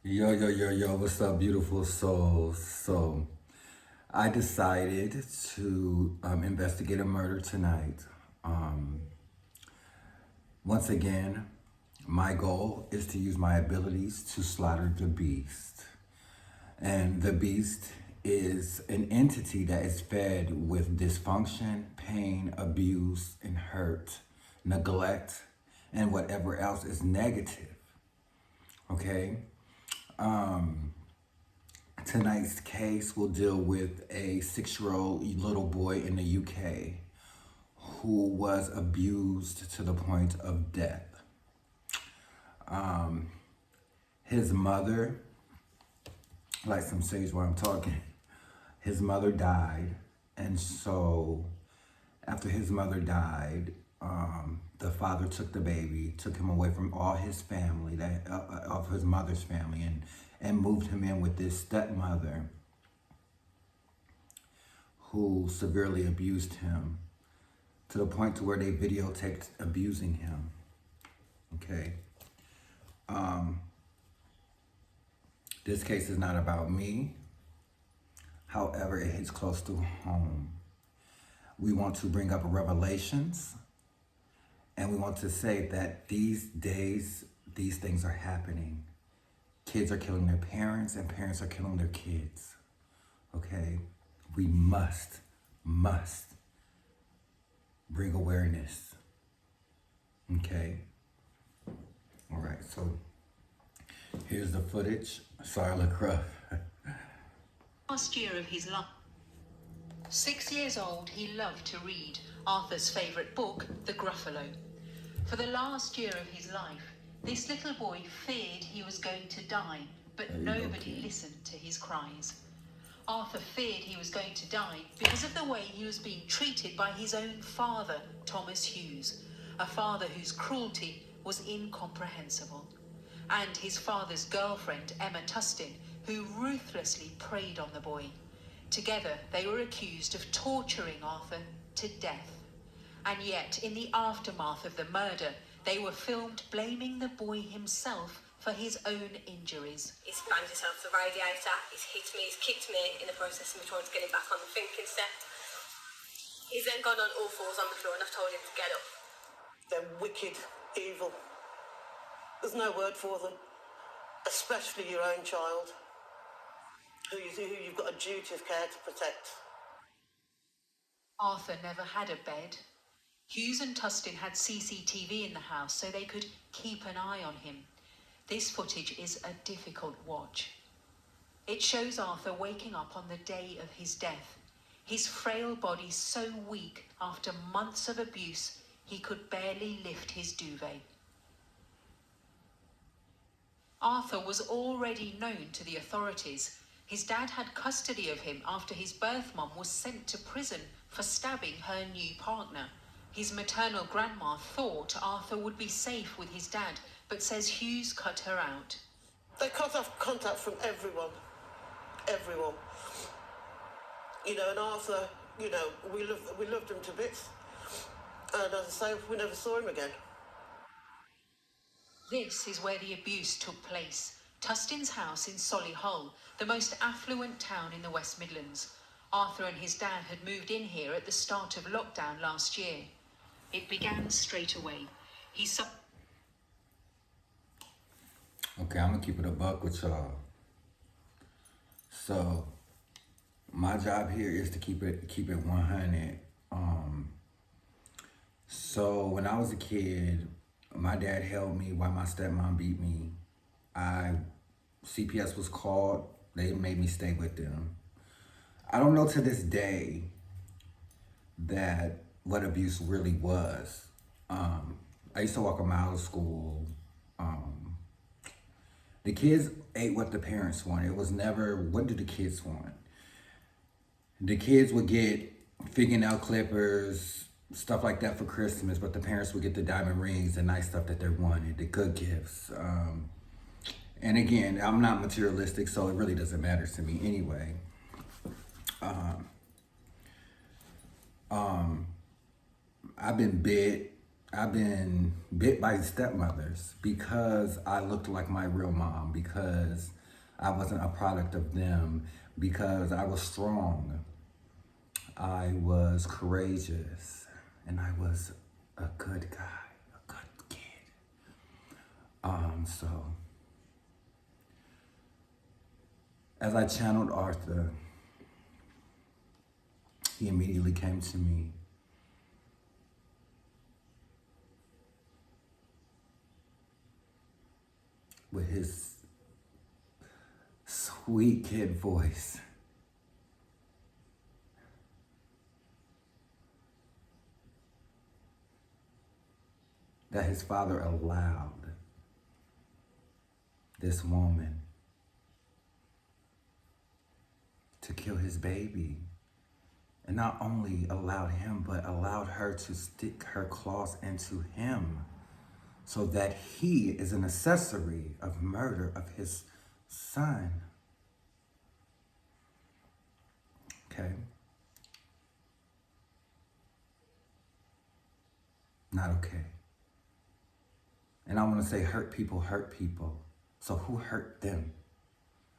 Yo, what's up, beautiful souls? So, I decided to investigate a murder tonight. Um, Once again, my goal is to use my abilities to slaughter the beast. And the beast is an entity that is fed with dysfunction, pain, abuse, and hurt, neglect, and whatever else is negative. Okay? Tonight's case will deal with a 6-year-old little boy in the UK who was abused to the point of death. His mother, like some sage while I'm talking, his mother died. And so after his mother died, the father took the baby, took him away from all his family, of his mother's family, and moved him in with this stepmother who severely abused him to the point to where they videotaped abusing him. Okay. This case is not about me. However, it hits close to home. We want to bring up revelations, and we want to say that these days, these things are happening. Kids are killing their parents, and parents are killing their kids. Okay? We must bring awareness. Okay? All right, so here's the footage. Sorry, I look rough. Last year of his life. 6 years old, he loved to read Arthur's favourite book, The Gruffalo. For the last year of his life, this little boy feared he was going to die, but nobody listened to his cries. Arthur feared he was going to die because of the way he was being treated by his own father, Thomas Hughes, a father whose cruelty was incomprehensible, and his father's girlfriend, Emma Tustin, who ruthlessly preyed on the boy. Together, they were accused of torturing Arthur to death. And yet, in the aftermath of the murder, they were filmed blaming the boy himself for his own injuries. He's banged himself to the radiator, he's hit me, he's kicked me in the process of me trying to get him back on the thinking step. He's then gone on all fours on the floor and I've told him to get up. They're wicked, evil. There's no word for them, especially your own child, who you've got a duty of care to protect. Arthur never had a bed. Hughes and Tustin had CCTV in the house so they could keep an eye on him. This footage is a difficult watch. It shows Arthur waking up on the day of his death, his frail body so weak after months of abuse he could barely lift his duvet. Arthur was already known to the authorities. His dad had custody of him after his birth mum was sent to prison for stabbing her new partner. His maternal grandma thought Arthur would be safe with his dad, but says Hughes cut her out. They cut off contact from everyone. Everyone. You know, and Arthur, you know, we loved him to bits. And as I say, we never saw him again. This is where the abuse took place. Tustin's house in Solihull, the most affluent town in the West Midlands. Arthur and his dad had moved in here at the start of lockdown last year. It began straight away. Okay, I'm gonna keep it a buck with y'all. So, my job here is to keep it 100. So when I was a kid, my dad held me while my stepmom beat me. CPS was called. They made me stay with them. I don't know to this day that what abuse really was. I used to walk a mile to school. The kids ate what the parents wanted. It was never, what do the kids want? The kids would get fingernail clippers, stuff like that for Christmas, but the parents would get the diamond rings, the nice stuff that they wanted, the good gifts. And again, I'm not materialistic, so it really doesn't matter to me anyway. I've been bit I've been bit by stepmothers because I looked like my real mom, because I wasn't a product of them, because I was strong, I was courageous, and I was a good guy, a good kid. So as I channeled Arthur, he immediately came to me. With his sweet kid voice. That his father allowed this woman to kill his baby. And not only allowed him, but allowed her to stick her claws into him so that he is an accessory of murder of his son. Okay? Not okay. And I want to say hurt people hurt people. So who hurt them?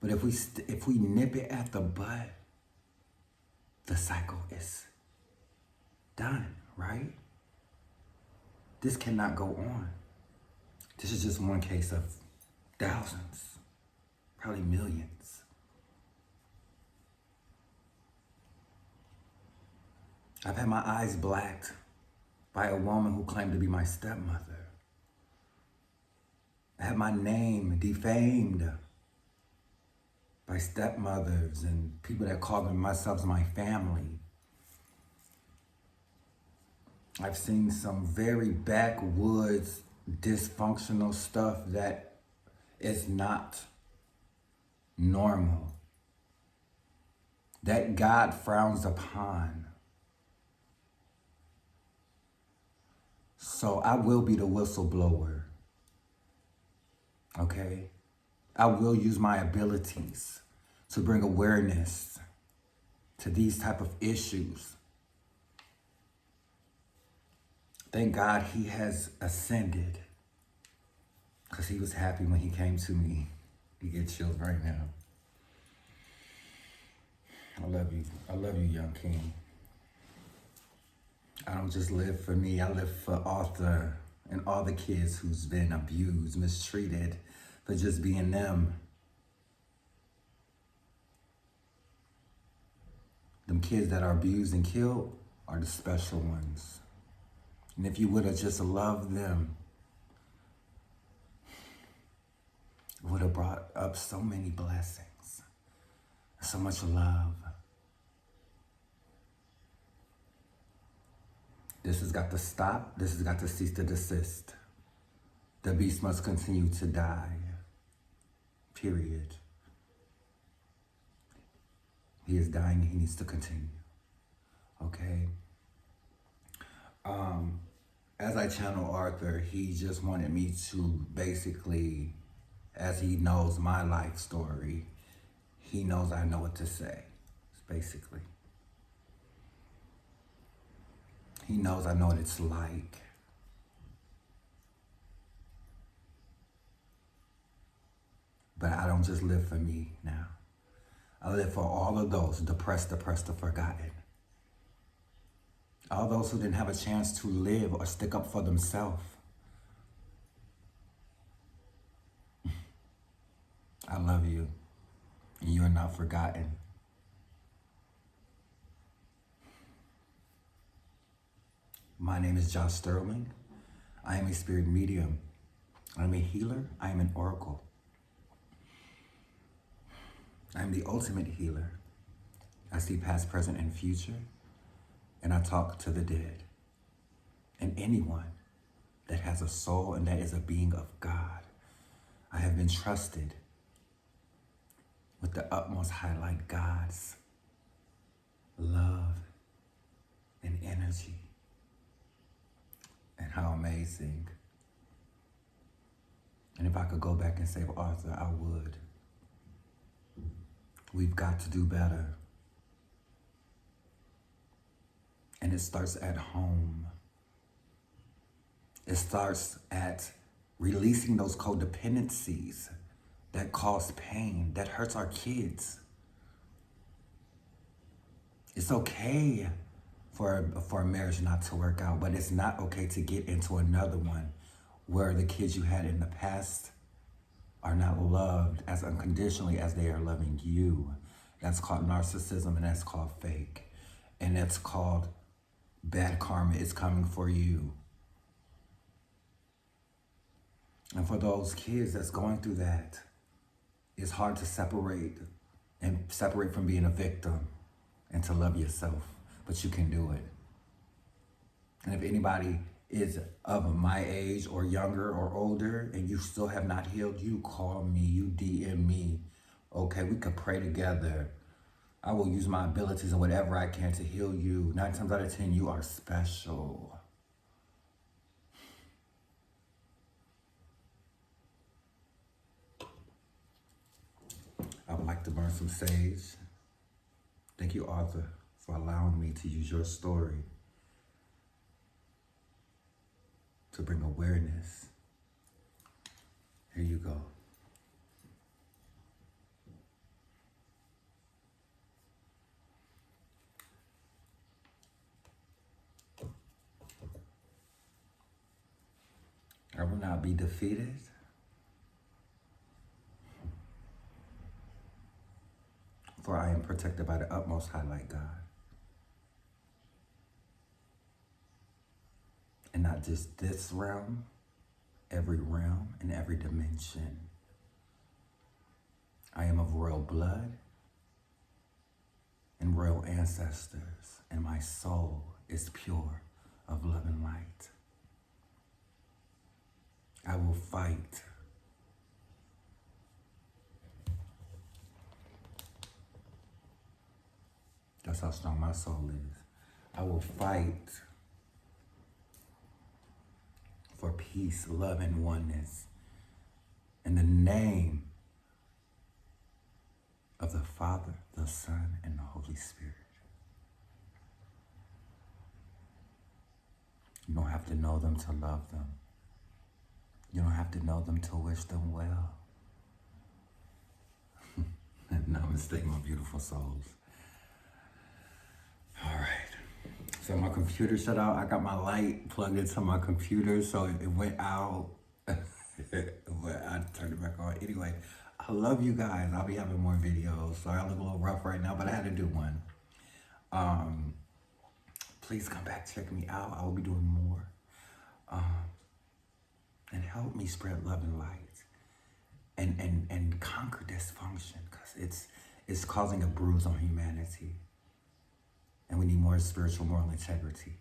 But if we nip it at the bud, the cycle is done, right? This cannot go on. This is just one case of thousands, probably millions. I've had my eyes blacked by a woman who claimed to be my stepmother. I had my name defamed by stepmothers and people that called themselves my family. I've seen some very backwoods, dysfunctional stuff that is not normal, that God frowns upon. So I will be the whistleblower, okay? I will use my abilities to bring awareness to these type of issues. Thank God he has ascended, because he was happy when he came to me. You get chills right now. I love you. I love you, young king. I don't just live for me. I live for Arthur and all the kids who's been abused, mistreated for just being them. Them kids that are abused and killed are the special ones. And if you would have just loved them, it would have brought up so many blessings, so much love. This has got to stop. This has got to cease to desist. The beast must continue to die. Period. He is dying. He needs to continue. Okay? As I channel Arthur, he just wanted me to basically, as he knows my life story, he knows I know what to say, basically. He knows I know what it's like. But I don't just live for me now. I live for all of those depressed, oppressed, or forgotten. All those who didn't have a chance to live or stick up for themselves. I love you, and you are not forgotten. My name is Josh Sterling. I am a spirit medium. I am a healer. I am an oracle. I am the ultimate healer. I see past, present, and future, and I talk to the dead. And anyone that has a soul and that is a being of God. I have been trusted with the utmost highlight God's love and energy. And how amazing. And if I could go back and save Arthur, I would. We've got to do better. And it starts at home. It starts at releasing those codependencies that cause pain, that hurts our kids. It's okay for a marriage not to work out, but it's not okay to get into another one where the kids you had in the past are not loved as unconditionally as they are loving you. That's called narcissism, and that's called fake. And that's called bad karma is coming for you. And for those kids that's going through that, it's hard to separate from being a victim and to love yourself, but you can do it. And if anybody is of my age or younger or older and you still have not healed, you call me, you DM me. Okay, we could pray together. I will use my abilities and whatever I can to heal you. 9 times out of 10, you are special. I would like to burn some sage. Thank you, Arthur, for allowing me to use your story to bring awareness. Here you go. I will not be defeated. For I am protected by the utmost high light God. And not just this realm, every realm and every dimension. I am of royal blood and royal ancestors, and my soul is pure of love and light. I will fight. That's how strong my soul is. I will fight for peace, love, and oneness in the name of the Father, the Son, and the Holy Spirit. You don't have to know them to love them. You don't have to know them to wish them well. Namaste, my beautiful souls. All right. So my computer shut out. I got my light plugged into my computer, so it went out. But I turned it back on. Anyway, I love you guys. I'll be having more videos. Sorry, I look a little rough right now, but I had to do one. Please come back, check me out. I will be doing more. And help me spread love and light. And conquer dysfunction, because it's causing a bruise on humanity. And we need more spiritual moral integrity.